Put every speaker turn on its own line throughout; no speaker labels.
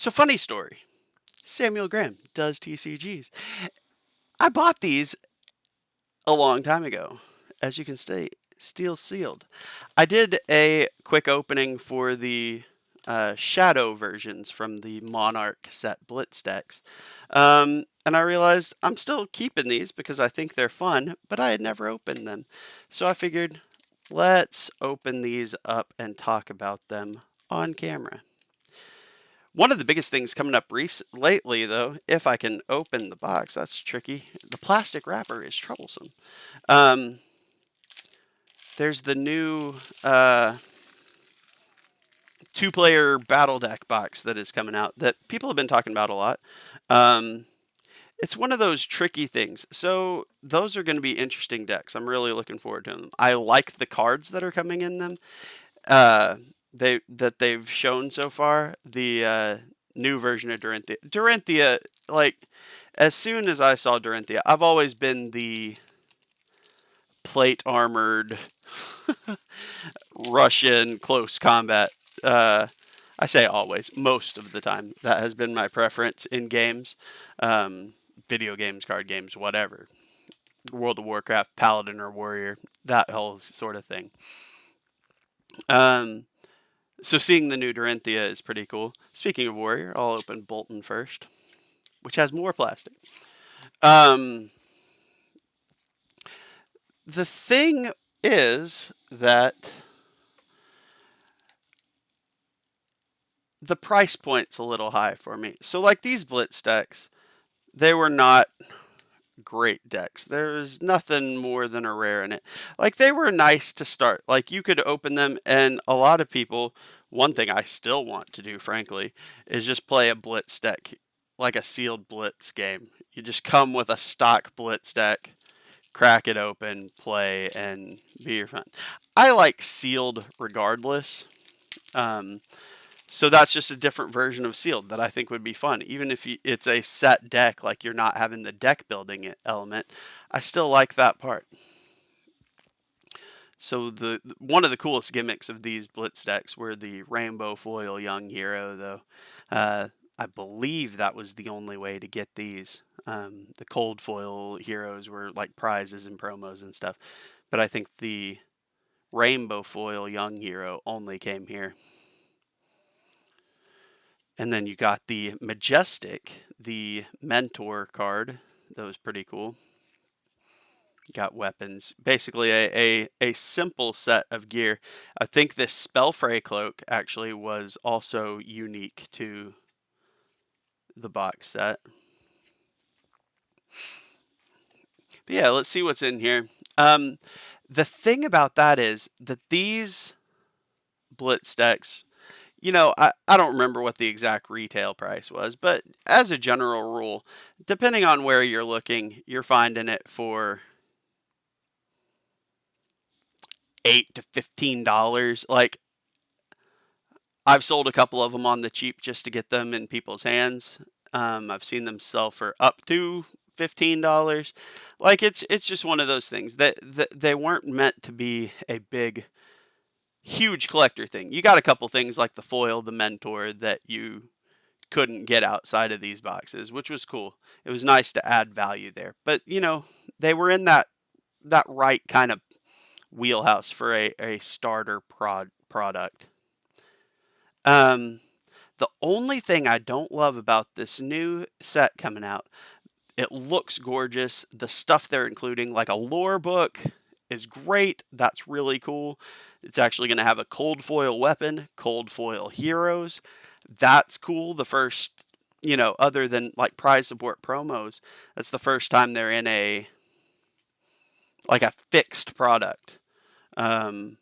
So, funny story. Samuel Graham does TCGs. I bought these a long time ago, as you can see, steel sealed. I did a quick opening for the shadow versions from the Monarch set Blitz decks. And I realized I'm still keeping these because I think they're fun, but I had never opened them. So I figured, let's open these up and talk about them on camera. One of the biggest things coming up lately, though, if I can open the box, that's tricky. The plastic wrapper is troublesome. Um, there's the new two-player battle deck box that is coming out that people have been talking about a lot. Um, it's one of those tricky things. So those are going to be interesting decks. I'm really looking forward to them. I like the cards that are coming in them. Uh, they've shown so far. The new version of Dorinthia. Dorinthia, like as soon as I saw Dorinthia, I've always been the plate armored Russian close combat. I say always, most of the time. That has been my preference in games, um, video games, card games, whatever. World of Warcraft, Paladin or Warrior, that whole sort of thing. Um, so seeing the new Dorinthia is pretty cool. Speaking of Warrior, I'll open Bolton first, which has more plastic. Um, the thing is that the price point's a little high for me. So like these Blitz decks, they were not great decks. There's nothing more than a rare in it. Like they were nice to start. Like you could open them and a lot of people, one thing I still want to do frankly is just play a Blitz deck like a sealed Blitz game. You just come with a stock Blitz deck, crack it open, play and be your fun. I like sealed regardless. Um, so that's just a different version of sealed that I think would be fun. Even if it's a set deck, like you're not having the deck building element, I still like that part. So the one of the coolest gimmicks of these Blitz decks were the Rainbow Foil Young Hero, though. Uh, I believe that was the only way to get these. The Cold Foil heroes were like prizes and promos and stuff, but I think the Rainbow Foil Young Hero only came here. And then you got the Majestic, the Mentor card. That was pretty cool. Got weapons. Basically, a simple set of gear. I think this Spellfray cloak actually was also unique to the box set. But yeah, let's see what's in here. The thing about that is that these Blitz decks, I don't remember what the exact retail price was, but as a general rule, depending on where you're looking, you're finding it for $8 to $15. Like I've sold a couple of them on the cheap just to get them in people's hands. I've seen them sell for up to $15. Like it's just one of those things that they weren't meant to be a big huge collector thing. You got a couple things like the foil, the mentor that you couldn't get outside of these boxes, which was cool. It was nice to add value there. But, they were in that right kind of wheelhouse for a starter product. Um, the only thing I don't love about this new set coming out, it looks gorgeous. The stuff they're including, like a lore book, is great. That's really cool. It's actually going to have a cold foil weapon, cold foil heroes. That's cool. The first, other than like prize support promos, that's the first time they're in a fixed product. Um,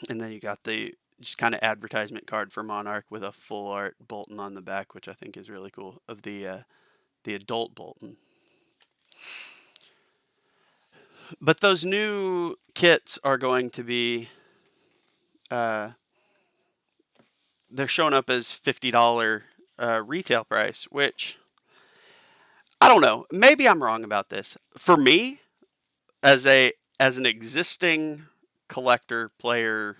and then you got the just kind of advertisement card for Monarch with a full art Bolton on the back, which I think is really cool of the adult Bolton. But those new kits are going to be uh, they're showing up as $50 retail price, which I don't know. Maybe I'm wrong about this. For me, as an existing collector player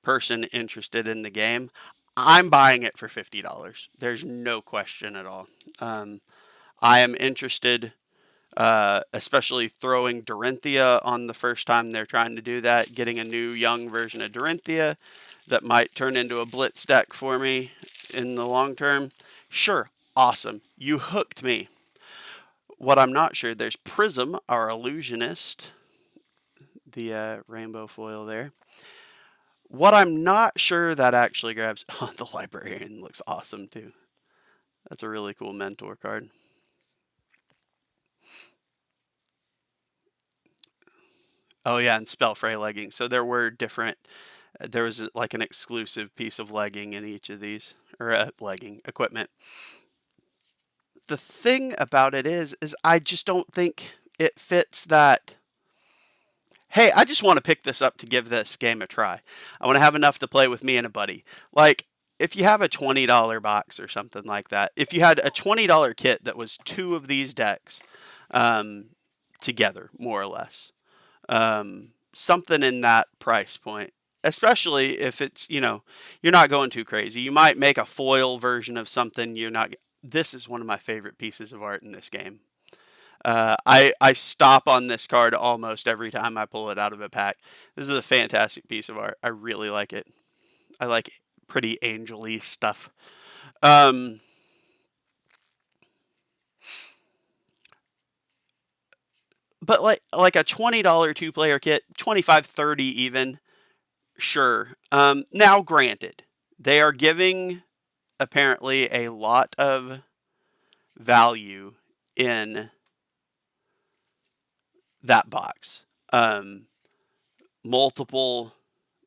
person interested in the game, I'm buying it for $50. There's no question at all. Um, I am interested, especially throwing Dorinthia on the first time they're trying to do that, getting a new young version of Dorinthia that might turn into a blitz deck for me in the long term. Sure, awesome. You hooked me. What I'm not sure, there's Prism, our illusionist, the rainbow foil there. What I'm not sure that actually grabs. Oh, the librarian looks awesome too. That's a really cool mentor card. Oh yeah, and Spellfray leggings. So there were different. There was like an exclusive piece of legging in each of these, or legging equipment. The thing about it is I just don't think it fits that. Hey, I just want to pick this up to give this game a try. I want to have enough to play with me and a buddy. Like, if you have a $20 box or something like that, if you had a $20 kit that was two of these decks um, together, more or less, something in that price point, especially if it's, you're not going too crazy. You might make a foil version of something you're not. This is one of my favorite pieces of art in this game. I stop on this card almost every time I pull it out of a pack. This is a fantastic piece of art. I really like it. I like pretty angel-y stuff. Um, but like a $20 two-player kit, 25, 30 even, sure. Now granted, they are giving apparently a lot of value in that box. Multiple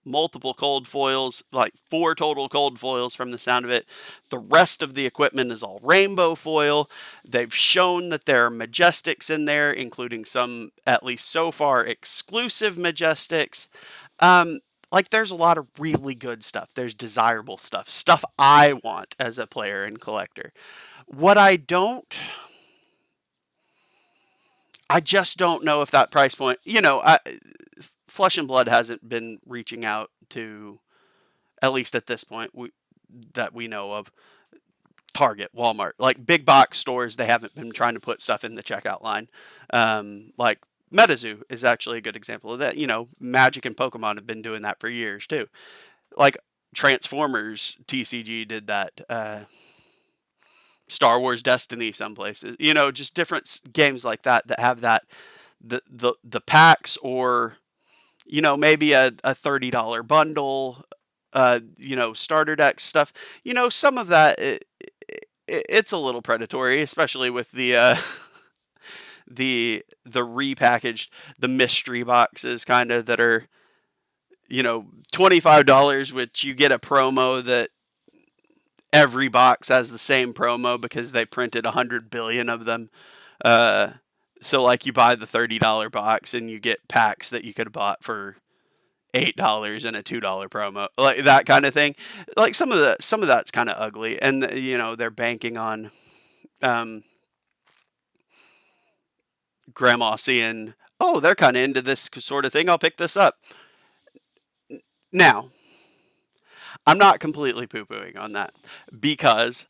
cold foils, like 4 total cold foils from the sound of it. The rest of the equipment is all rainbow foil. They've shown that there are Majestics in there, including some, at least so far, exclusive Majestics. Like there's a lot of really good stuff. There's desirable stuff. Stuff I want as a player and collector. What I just don't know if that price point, Flesh and Blood hasn't been reaching out to, at least at this point, that we know of, Target, Walmart, like big box stores. They haven't been trying to put stuff in the checkout line. Like MetaZoo is actually a good example of that. Magic and Pokemon have been doing that for years too. Like Transformers TCG did that. Star Wars Destiny, some places. Just different games like that that have that the packs, or maybe a $30 bundle, starter deck stuff. Some of that it's a little predatory, especially with the the repackaged, the mystery boxes kind of that are $25, which you get a promo that every box has the same promo because they printed 100 billion of them. So like you buy the $30 box and you get packs that you could have bought for $8 and a $2 promo, like that kind of thing. Like some of that's kind of ugly, and they're banking on grandma seeing, oh, they're kind of into this sort of thing, I'll pick this up. Now, I'm not completely poo-pooing on that, because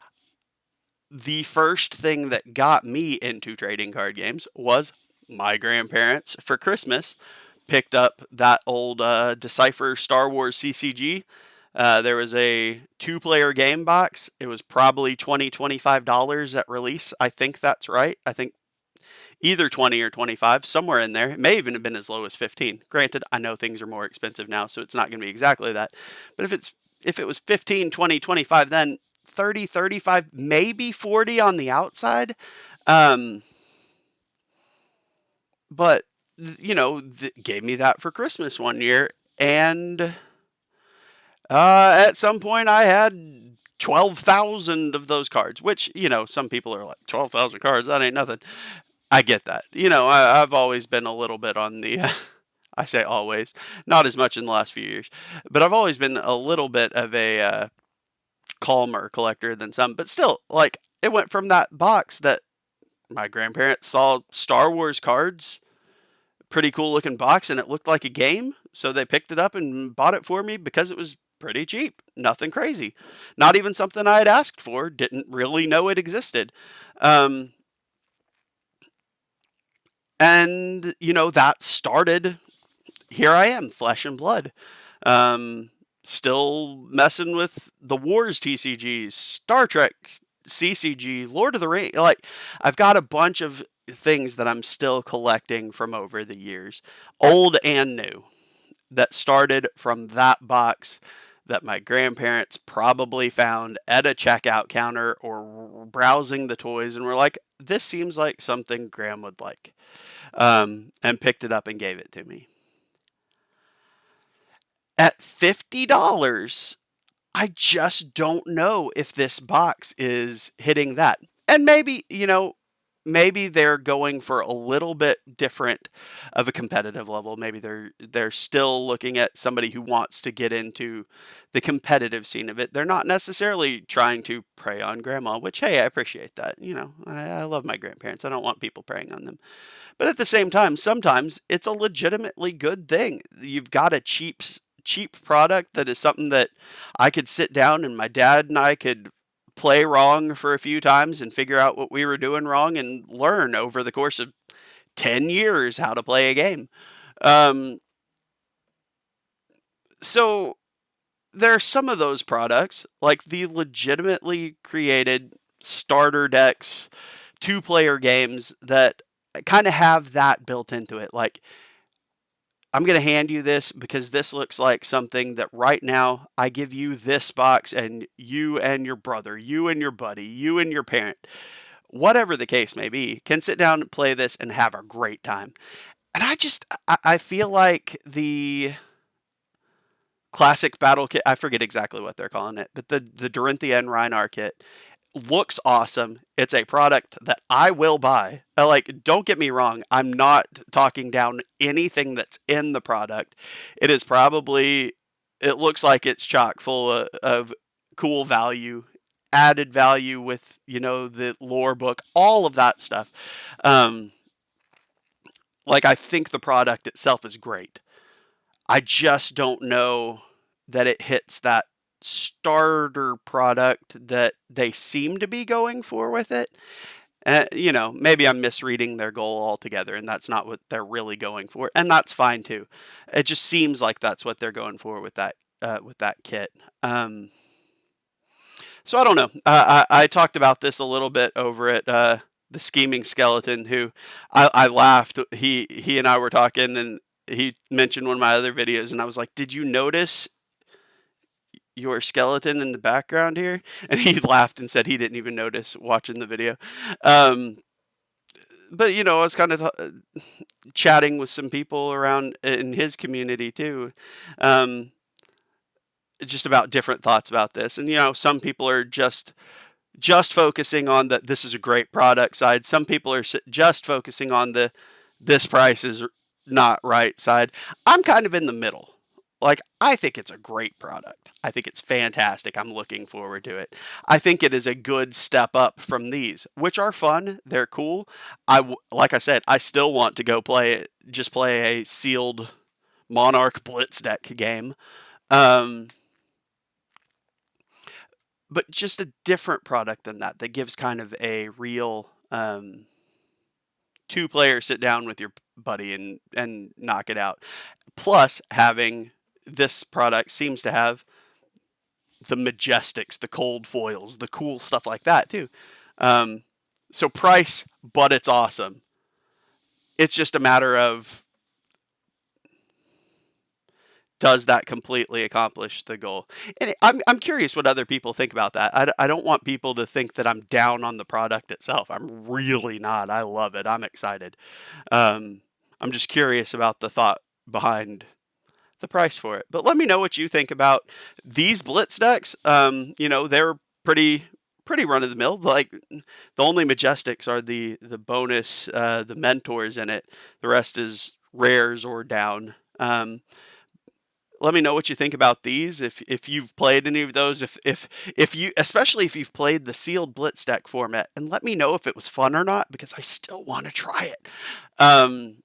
the first thing that got me into trading card games was my grandparents for Christmas picked up that old Decipher Star Wars CCG. There was a 2-player game box. It was probably $25 at release. I think that's right. I think either 20 or 25, somewhere in there. It may even have been as low as 15. Granted, I know things are more expensive now, so it's not going to be exactly that. But if it was 15, 20, 25, then 30, 35, maybe 40 on the outside. But gave me that for Christmas one year, and at some point I had 12,000 of those cards, which some people are like, 12,000 cards, that ain't nothing. I get that. I've always been a little bit on the. I say always, not as much in the last few years, but I've always been a little bit of a calmer collector than some. But still, like, it went from that box that my grandparents saw Star Wars cards, pretty cool looking box, and it looked like a game. So they picked it up and bought it for me because it was pretty cheap. Nothing crazy. Not even something I had asked for. Didn't really know it existed. Um, and, that started. Here I am, flesh and blood. Um, Still messing with the Wars TCGs, Star Trek CCG, Lord of the Rings. Like, I've got a bunch of things that I'm still collecting from over the years, old and new, that started from that box that my grandparents probably found at a checkout counter or browsing the toys and were like, this seems like something Graham would like, and picked it up and gave it to me. At $50, I just don't know if this box is hitting that. And maybe, maybe they're going for a little bit different of a competitive level. Maybe they're still looking at somebody who wants to get into the competitive scene of it. They're not necessarily trying to prey on grandma, which, hey, I appreciate that. I love my grandparents. I don't want people preying on them. But at the same time, sometimes it's a legitimately good thing. You've got a cheap product that is something that I could sit down and my dad and I could play wrong for a few times and figure out what we were doing wrong and learn over the course of 10 years how to play a game. Um, so there are some of those products, like the legitimately created starter decks, two-player games that kind of have that built into it. Like, I'm going to hand you this because this looks like something that right now I give you this box and you and your brother, you and your buddy, you and your parent, whatever the case may be, can sit down and play this and have a great time. And I feel like the classic battle kit, I forget exactly what they're calling it, but the Dorinthia and Rhinar kit looks awesome. It's a product that I will buy. Like, don't get me wrong, I'm not talking down anything that's in the product. It is probably, it looks like it's chock full of cool value, added value with, the lore book, all of that stuff. Um, like, I think the product itself is great. I just don't know that it hits that starter product that they seem to be going for with it. Maybe I'm misreading their goal altogether, and that's not what they're really going for, and that's fine too. It just seems like that's what they're going for with that kit. So I don't know. I talked about this a little bit over at the Scheming Skeleton, who I laughed. He and I were talking, and he mentioned one of my other videos, and I was like, "Did you notice your skeleton in the background here?" And he laughed and said he didn't even notice watching the video. Um, but I was kind of chatting with some people around in his community too, um, just about different thoughts about this. And some people are just focusing on that this is a great product side. Some people are just focusing on the this price is not right side. I'm kind of in the middle. Like, I think it's a great product. I think it's fantastic. I'm looking forward to it. I think it is a good step up from these, which are fun. They're cool. Like I said, I still want to go play it. Just play a sealed Monarch Blitz deck game. Um, but just a different product than that gives kind of a real two-player sit down with your buddy and knock it out. Plus, having this product seems to have the Majestics, the cold foils, the cool stuff like that too. Um, so price, but it's awesome. It's just a matter of, does that completely accomplish the goal? And I'm curious what other people think about that. I don't want people to think that I'm down on the product itself. I'm really not. I love it. I'm excited. I'm just curious about the thought behind the price for it. But let me know what you think about these Blitz decks. They're pretty run of the mill. Like, the only Majestics are the bonus, the mentors in it. The rest is rares or down. Let me know what you think about these. If you've played any of those, if you, especially if you've played the sealed Blitz deck format, and let me know if it was fun or not, because I still want to try it. Um,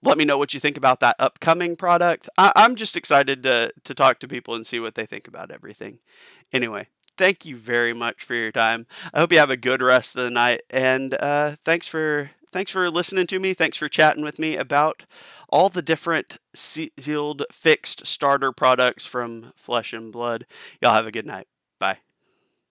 Let me know what you think about that upcoming product. I'm just excited to talk to people and see what they think about everything. Anyway, thank you very much for your time. I hope you have a good rest of the night, and thanks for listening to me. Thanks for chatting with me about all the different sealed fixed starter products from Flesh and Blood. Y'all have a good night. Bye.